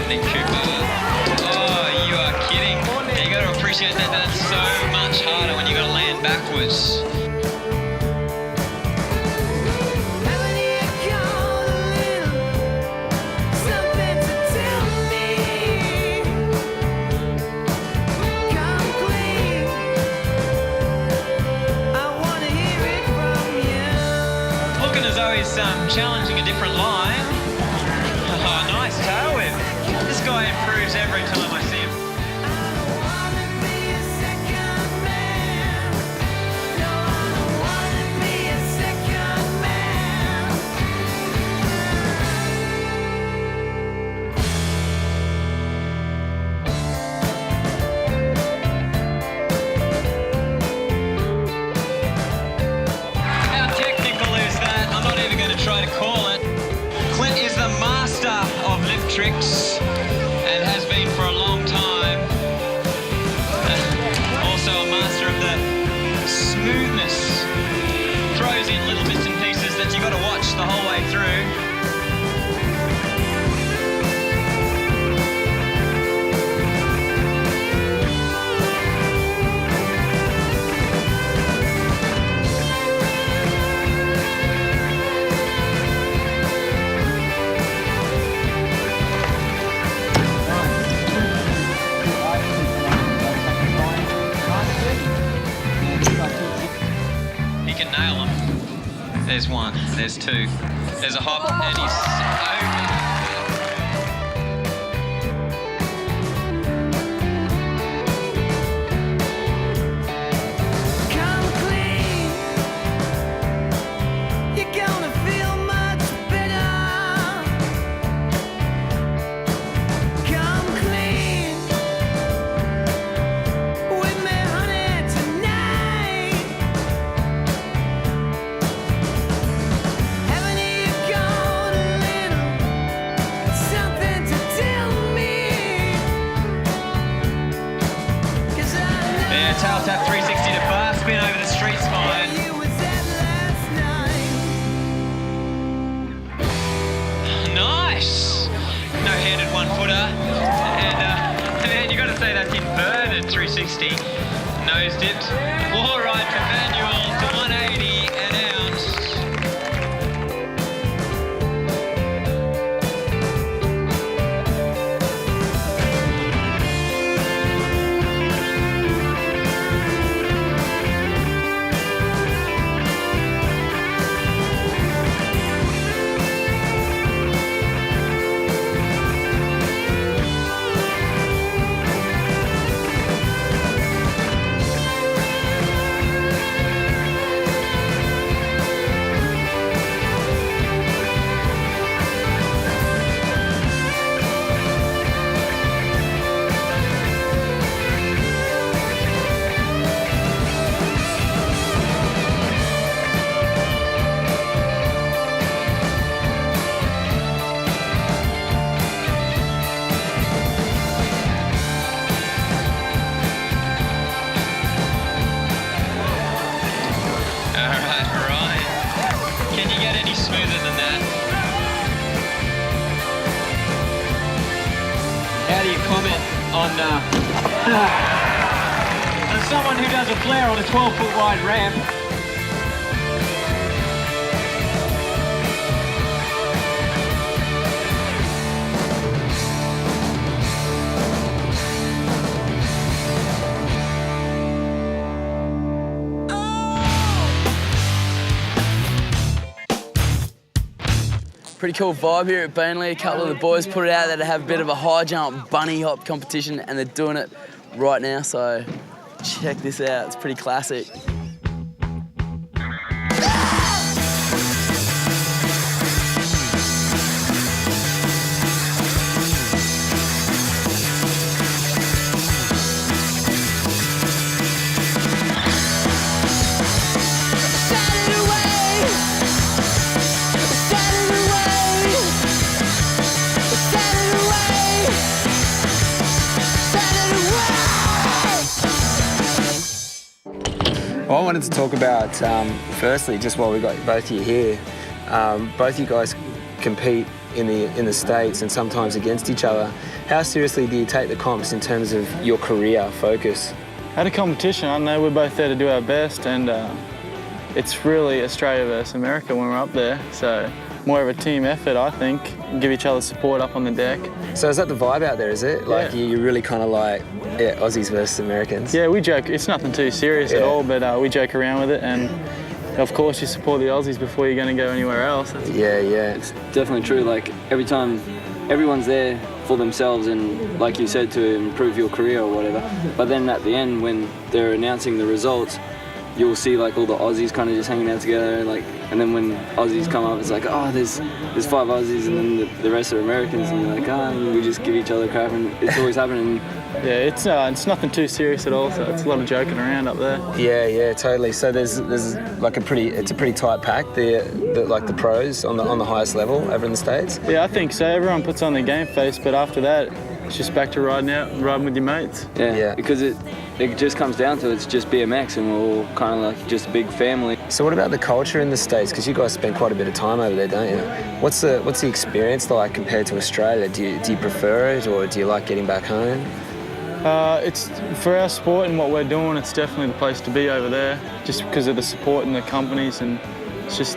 landing, Cooper. Oh, you are kidding. Yeah, you got to appreciate that. That's so much harder when you got to land backwards. Looking as though he's challenging a different line. Oh, nice tail whip. This guy improves every time I see him. How technical is that? I'm not even going to try to call it. Clint is the master of lip tricks and has been for a long time. Also a master of the smoothness. Throws in little bits and pieces that you got to watch the whole way through. He can nail them. There's one, there's two. There's a hop, and he's over. Tail tap 360 to bar spin over the street spine. Nice! No-handed one-footer. And you got to say that's inverted 360. Nose dipped. Wall ride from Manuel to 180 and out. Can you get any smoother than that? How do you comment on someone who does a flare on a 12-foot wide ramp? Pretty cool vibe here at Beenleigh. A couple of the boys put it out there to have a bit of a high jump bunny hop competition, and they're doing it right now, so check this out. It's pretty classic. Well, I wanted to talk about, firstly, just while we got both of you here, both you guys compete in the States and sometimes against each other. How seriously do you take the comps in terms of your career focus? At a competition, I know we're both there to do our best, and it's really Australia versus America when we're up there. So more of a team effort, I think. Give each other support up on the deck. So is that the vibe out there, is it? Like Yeah. you're really kind of like, yeah, Aussies versus Americans? Yeah, we joke. It's nothing too serious at all, but we joke around with it, and of course you support the Aussies before you're going to go anywhere else. Yeah, yeah. It's definitely true. Like every time, everyone's there for themselves and, like you said, to improve your career or whatever. But then at the end, when they're announcing the results, you'll see like all the Aussies kind of just hanging out together, like, and then when Aussies come up, it's like, oh, there's 5 Aussies, and then the rest are Americans, and you're like, and we just give each other crap, and it's always happening. Yeah, it's nothing too serious at all, so it's a lot of joking around up there. Yeah, yeah, totally. So there's like it's a pretty tight pack, like the pros on the highest level over in the States. Yeah, I think so. Everyone puts on their game face, but after that, it's just back to riding with your mates. Yeah. Because it just comes down to it's just BMX, and we're all kind of like just a big family. So what about the culture in the States? Because you guys spend quite a bit of time over there, don't you? What's the experience like compared to Australia? Do you prefer it, or do you like getting back home? It's for our sport and what we're doing, it's definitely the place to be over there, just because of the support and the companies, and it's just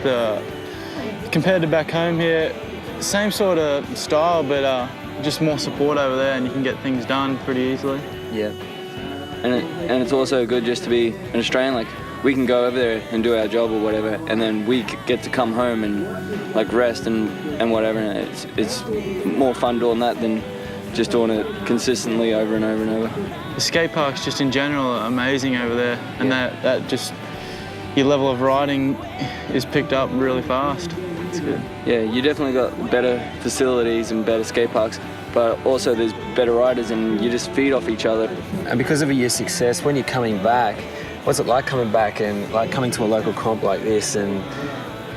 compared to back home here, same sort of style, but just more support over there, and you can get things done pretty easily. Yeah. And it's also good just to be an Australian. Like, we can go over there and do our job or whatever, and then we get to come home and like rest and whatever. And it's more fun doing that than just doing it consistently over and over and over. The skate parks just in general are amazing over there, and that just, your level of riding is picked up really fast. It's good. Yeah, you definitely got better facilities and better skate parks, but also there's better riders, and you just feed off each other. And because of your success, when you're coming back, what's it like coming back and like coming to a local comp like this, and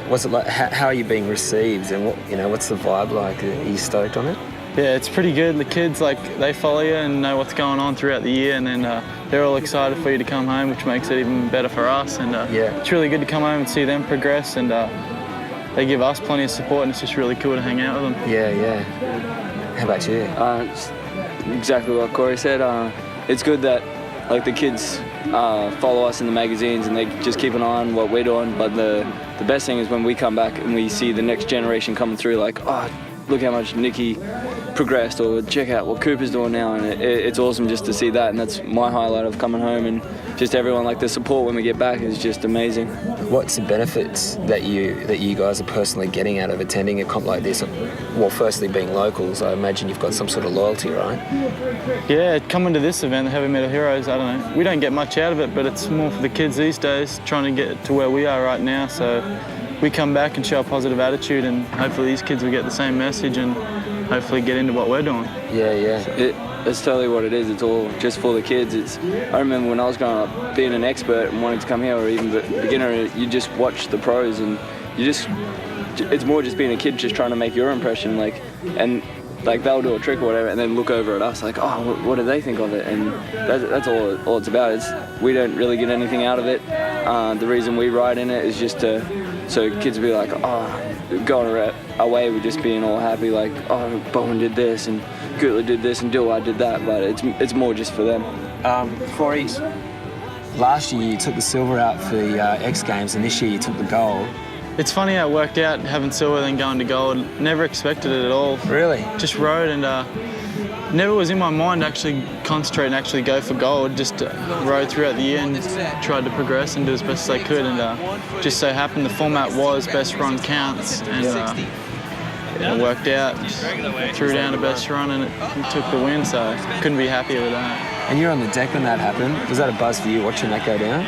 what's it like? How are you being received, and what's the vibe like? Are you stoked on it? Yeah, it's pretty good. The kids, they follow you and know what's going on throughout the year, and then they're all excited for you to come home, which makes it even better for us. And it's really good to come home and see them progress, and they give us plenty of support, and it's just really cool to hang out with them. Yeah, yeah. How about you? It's exactly what Corey said. It's good that the kids follow us in the magazines, and they just keep an eye on what we're doing. But the best thing is when we come back and we see the next generation coming through, like, oh, look how much Nicky progressed, or check out what Cooper's doing now, and it's awesome just to see that, and that's my highlight of coming home, and just everyone, like, the support when we get back is just amazing. What's the benefits that you guys are personally getting out of attending a comp like this? Well, firstly, being locals, I imagine you've got some sort of loyalty, right? Yeah, coming to this event, the Heavy Metal Heroes, I don't know, we don't get much out of it, but it's more for the kids these days, trying to get to where we are right now, so we come back and show a positive attitude, and hopefully these kids will get the same message and hopefully get into what we're doing. Yeah, yeah. It's totally what it is. It's all just for the kids. I remember when I was growing up, being an expert and wanting to come here, or even a beginner, you just watch the pros, and it's more just being a kid just trying to make your impression, and they'll do a trick or whatever, and then look over at us like, oh, what do they think of it? And that's all it's about. We don't really get anything out of it. The reason we ride in it is just so kids will be like, oh, going away with just being all happy, like, oh, Bowen did this, and Gutler did this, and Dillard did that, but it's more just for them. Corey, last year you took the silver out for the X Games, and this year you took the gold. It's funny how it worked out, having silver then going to gold. Never expected it at all. Really? Just rode, and never was in my mind to actually concentrate and actually go for gold. Just rode throughout the year and tried to progress and do as best as I could, and just so happened the format was best run counts, and it worked out. Just threw down a best run, and it took the win, so couldn't be happier with that. And you're on the deck when that happened. Was that a buzz for you watching that go down?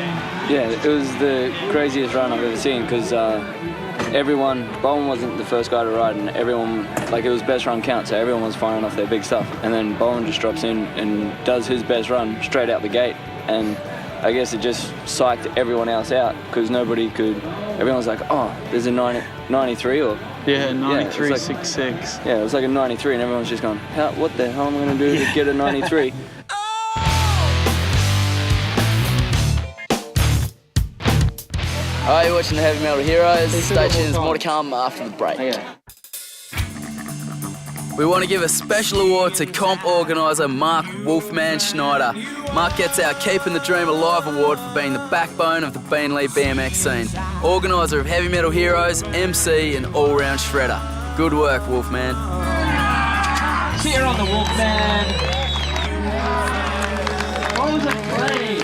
Yeah, it was the craziest run I've ever seen, because Bowen wasn't the first guy to ride, and everyone, it was best run count, so everyone was firing off their big stuff. And then Bowen just drops in and does his best run straight out the gate. And I guess it just psyched everyone else out, because everyone was like, oh, there's a 93 or... Yeah, 93.66. Yeah, it was like a 93, and everyone's just going, what the hell am I going to do to get a 93? Alright, you're watching the Heavy Metal Heroes. Stay tuned, there's more to come after the break. Okay. We want to give a special award to comp organiser Mark Wolfman Schneider. Mark gets our Keeping the Dream Alive award for being the backbone of the Beenleigh BMX scene. Organiser of Heavy Metal Heroes, MC and all-round shredder. Good work, Wolfman. Cheer on the Wolfman. What was it playing?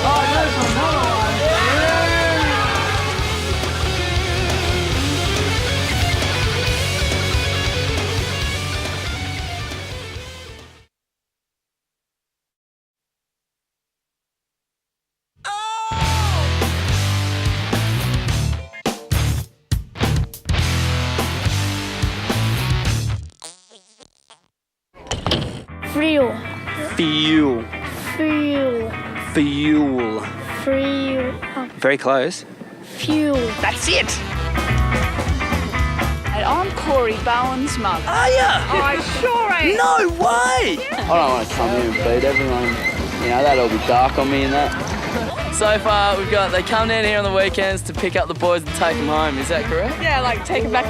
Oh, there's another one. Fuel. Fuel. Fuel. Fuel. Fuel. Very close. Fuel. That's it. And I'm Corey Bowen's mum. Are ya? I sure am. No way! I don't want to come here and beat everyone. You know, that'll be dark on me and that. So far, they come down here on the weekends to pick up the boys and take them home. Is that correct? Yeah, like take them back.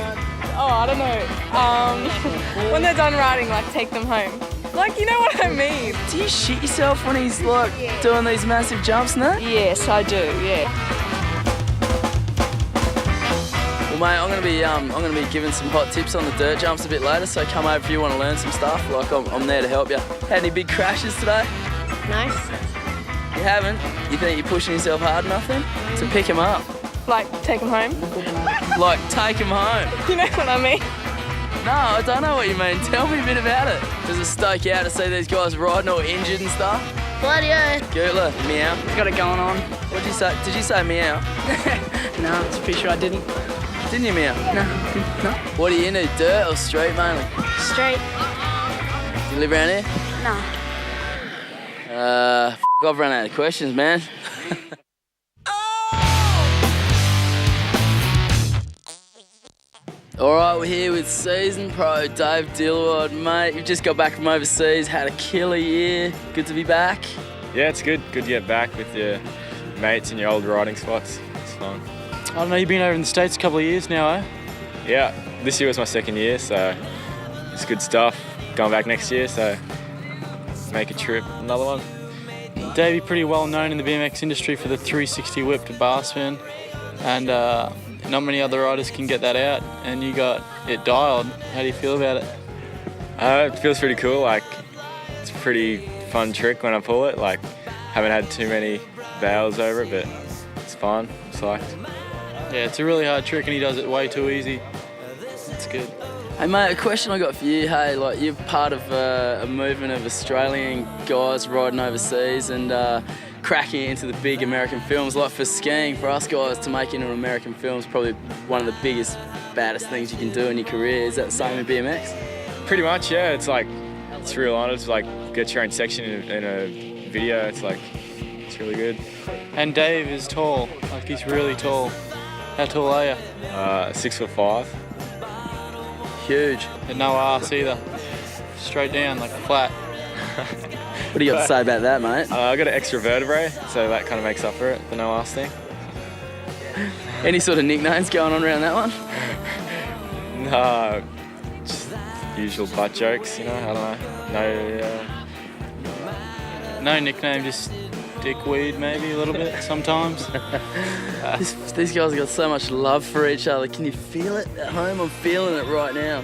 Oh, I don't know. When they're done riding, like take them home. Like, you know what I mean? Do you shit yourself when he's like doing these massive jumps and that? Yes, I do, yeah. Well, mate, I'm gonna be giving some hot tips on the dirt jumps a bit later. So come over if you want to learn some stuff. Like I'm there to help you. Had any big crashes today? Nice. You haven't? You think you're pushing yourself hard enough then? To pick him up? Like take them home. Like take him home? You know what I mean? No, I don't know what you mean. Tell me a bit about it. Does it stoke you out to see these guys riding all injured and stuff? Bloody hell. Gootler, meow. Got it going on. What'd you say? Did you say meow? No, it's pretty sure I didn't. Didn't you meow? No. What are you into? Dirt or street mainly? Straight. Do you live around here? No. I've run out of questions, man. All right, we're here with season pro Dave Dillard, mate. You've just got back from overseas, had a killer year. Good to be back. Yeah, it's good. Good to get back with your mates and your old riding spots. It's fun. I don't know, you've been over in the States a couple of years now, eh? Yeah, this year was my second year, so it's good stuff. Going back next year, so make a trip, another one. Dave, you're pretty well known in the BMX industry for the 360 whip to bar spin, and not many other riders can get that out, and you got it dialed. How do you feel about it? It feels pretty cool. Like, it's a pretty fun trick when I pull it. Like, haven't had too many bails over it, but it's fun. I'm psyched. Yeah, it's a really hard trick, and he does it way too easy. It's good. Hey mate, a question I got for you. Hey, like you're part of a movement of Australian guys riding overseas and cracking into the big American films. Like for skiing, for us guys to make it into an American film is probably one of the biggest, baddest things you can do in your career. Is that the same with BMX? Pretty much, yeah. It's like, it's real honour to like get your own section in a video. It's like, it's really good. And Dave is tall. Like, he's really tall. How tall are you? 6'5". Huge. And no arse either. Straight down, like flat. What do you got to say about that, mate? I got an extra vertebrae, so that kind of makes up for it, the no arse thing. Any sort of nicknames going on around that one? No, just usual butt jokes, you know, I don't know. No nickname, just dickweed maybe a little bit sometimes. These guys have got so much love for each other. Can you feel it at home? I'm feeling it right now.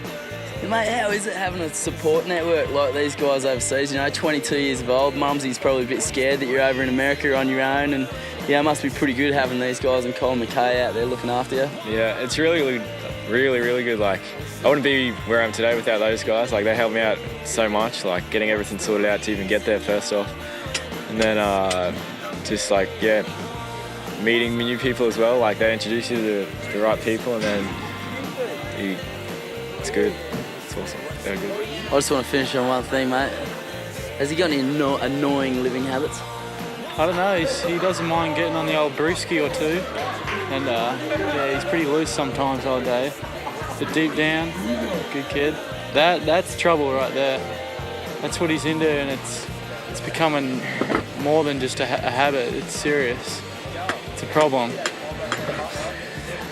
Mate, how is it having a support network like these guys overseas? You know, 22 years of old, Mumsy's probably a bit scared that you're over in America on your own, and yeah, it must be pretty good having these guys and Colin McKay out there looking after you. Yeah, it's really good. Like, I wouldn't be where I am today without those guys. Like, they helped me out so much, like getting everything sorted out to even get there first off. And then just like, yeah, meeting new people as well. Like, they introduce you to the right people, and then it's good. It's awesome. They're good. I just want to finish on one thing, mate. Has he got any annoying living habits? I don't know, he doesn't mind getting on the old brewski or two. And yeah, he's pretty loose sometimes, old Dave. But deep down, good kid. That's trouble right there. That's what he's into, and it's becoming more than just a habit. It's serious. It's a problem.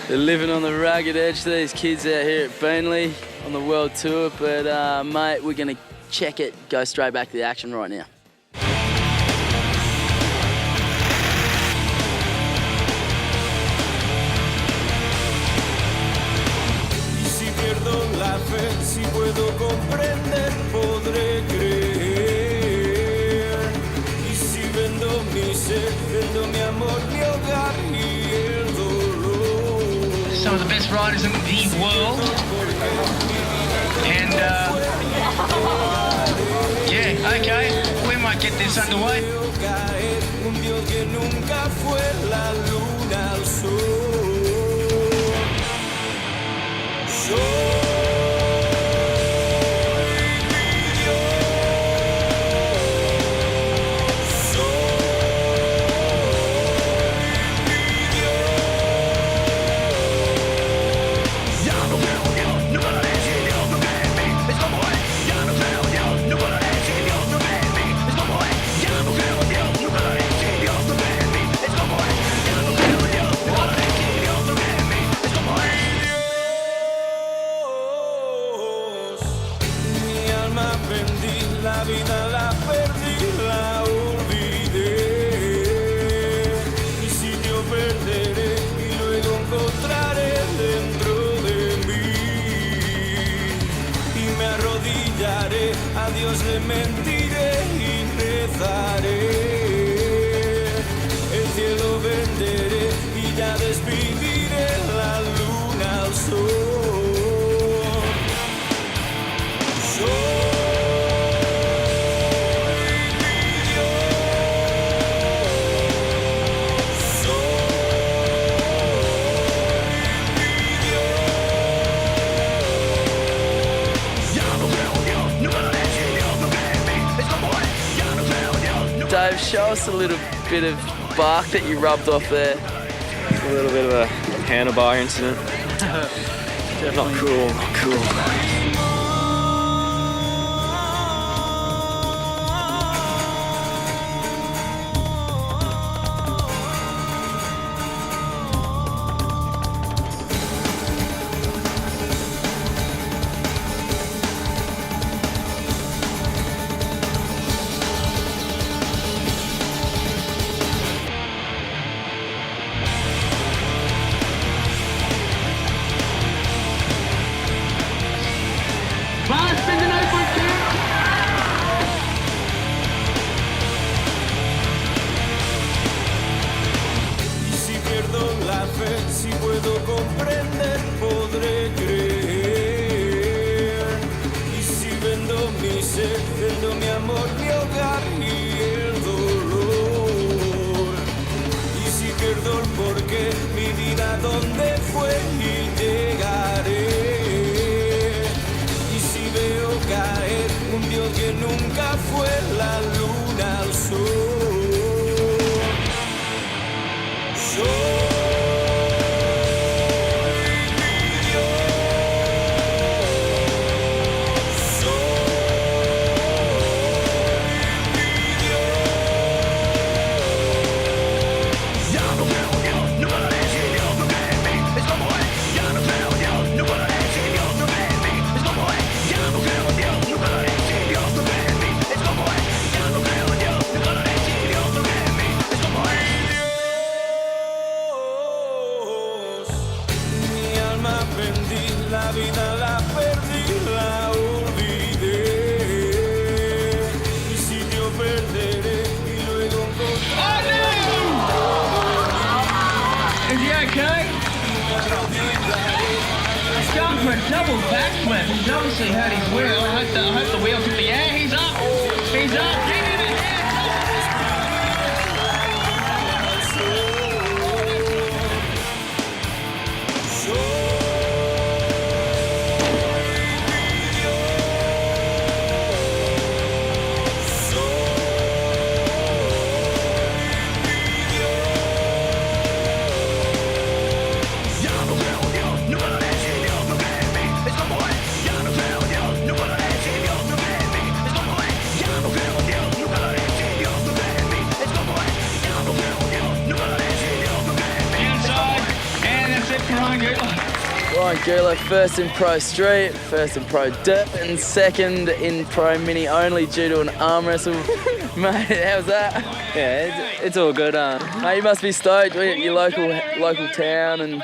They're living on the ragged edge, these kids out here at Beenleigh. I'm on the world tour, but mate, we're gonna check it, go straight back to the action right now. Si puedo comprender, podré creer. Y si vendo mi ser, vendo mi amor, mi hogar y el dolor. Some of the best riders in the world. And yeah, okay, we might get this underway. Un Dios que nunca fue la luna al sol. La vida la perdí, la olvidé. Mi sitio perderé y luego encontraré dentro de mí. Y me arrodillaré, a Dios le mentiré y rezaré. El cielo venderé y ya despediré la luna al sol. Dave, show us a little bit of bark that you rubbed off there. A little bit of a handlebar incident. Not cool, not cool. Si puedo comprender, podré creer. Y si vendo mi ser, vendo mi amor, mi hogar y el dolor. Y si pierdo el porqué, mi vida dónde fue y llegaré. Y si veo caer un Dios que nunca fue la luna al sol. La vida la perdí, la olvidé. Mi sitio perderé y luego encontraré. Is he okay? He's going for a double backflip. He's obviously hurt his wheel. I hope the wheel took the air. He's up. He's up. Get in it. No Gula, first in Pro Street, first in Pro Dirt, and second in Pro Mini only due to an arm wrestle. Mate, how's that? Yeah, it's all good. Mate, you must be stoked. We're at your local town, and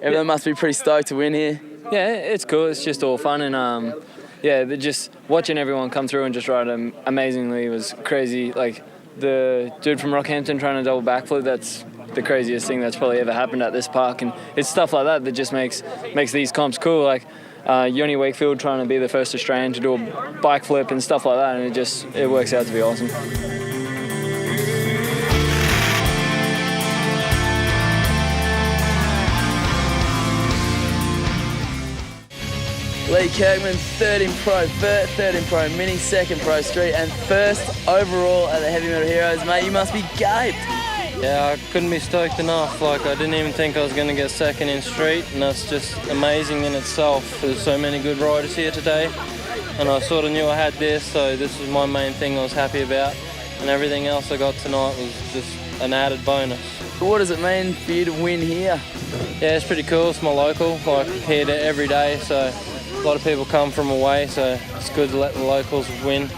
everyone must be pretty stoked to win here. Yeah, it's cool. It's just all fun, and yeah, but just watching everyone come through and just ride amazingly was crazy. Like the dude from Rockhampton trying to double backflip, that's the craziest thing that's probably ever happened at this park, and it's stuff like that that just makes these comps cool. Like Yoni Wakefield trying to be the first Australian to do a bike flip and stuff like that, and it works out to be awesome. Lee Kirkman, third in Pro Vert, third in Pro Mini, second Pro Street, and first overall at the Heavy Metal Heroes. Mate, you must be gaped. Yeah, I couldn't be stoked enough. Like, I didn't even think I was going to get second in Street, and that's just amazing in itself. There's so many good riders here today, and I sort of knew I had this, so this was my main thing I was happy about, and everything else I got tonight was just an added bonus. What does it mean for you to win here? Yeah, it's pretty cool. It's my local, like here every day, so a lot of people come from away, so it's good to let the locals win.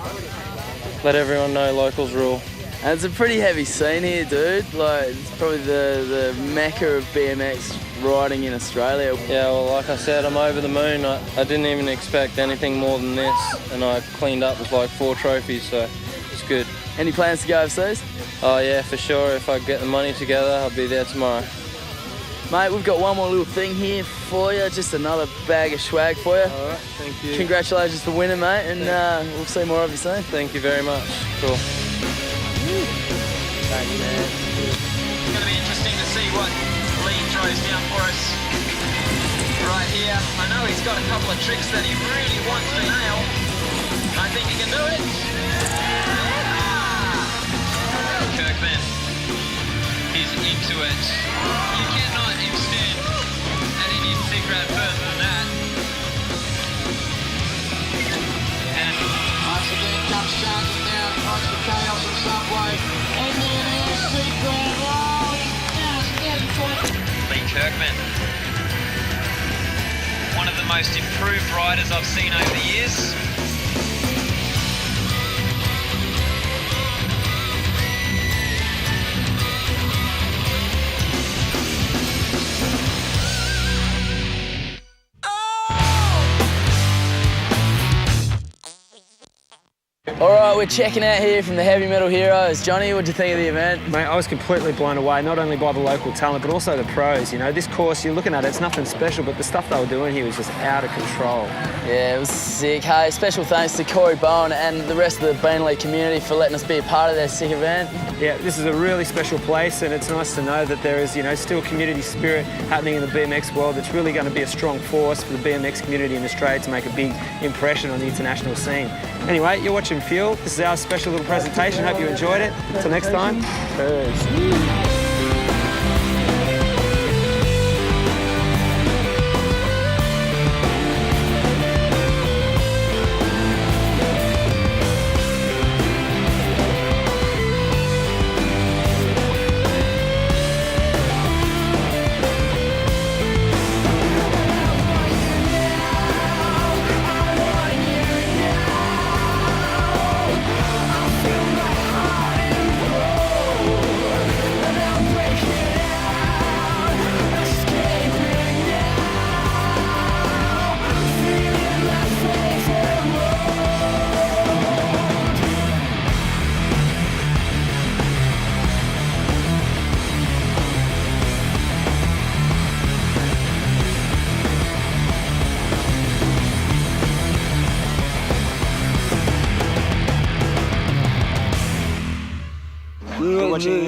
Let everyone know locals rule. And it's a pretty heavy scene here, dude. Like, it's probably the mecca of BMX riding in Australia. Yeah, well, like I said, I'm over the moon. I didn't even expect anything more than this, and I cleaned up with like 4 trophies, so it's good. Any plans to go overseas? Oh yeah, for sure. If I get the money together, I'll be there tomorrow. Mate, we've got one more little thing here for you, just another bag of swag for you. All right, thank you. Congratulations for winning, mate, and we'll see more of you soon. Thank you very much. Cool. Thanks, man. It's going to be interesting to see what Lee throws down for us right here. I know he's got a couple of tricks that he really wants to nail. I think he can do it. Kirkman is into it. You cannot extend an Indian secret further than that. And once again comes charging down across the chaos of Subway. Indian secret. Lee Kirkman, one of the most improved riders I've seen over the years. All right, we're checking out here from the Heavy Metal Heroes. Johnny, what do you think of the event? Mate, I was completely blown away, not only by the local talent, but also the pros. You know, this course, you're looking at it, it's nothing special, but the stuff they were doing here was just out of control. Yeah, it was sick. Hey, special thanks to Corey Bowen and the rest of the Beenleigh community for letting us be a part of their sick event. Yeah, this is a really special place, and it's nice to know that there is, you know, still community spirit happening in the BMX world. It's really going to be a strong force for the BMX community in Australia to make a big impression on the international scene. Anyway, you're watching Fuel. This is our special little presentation. Hope you enjoyed it. Until next time. Peace. Watching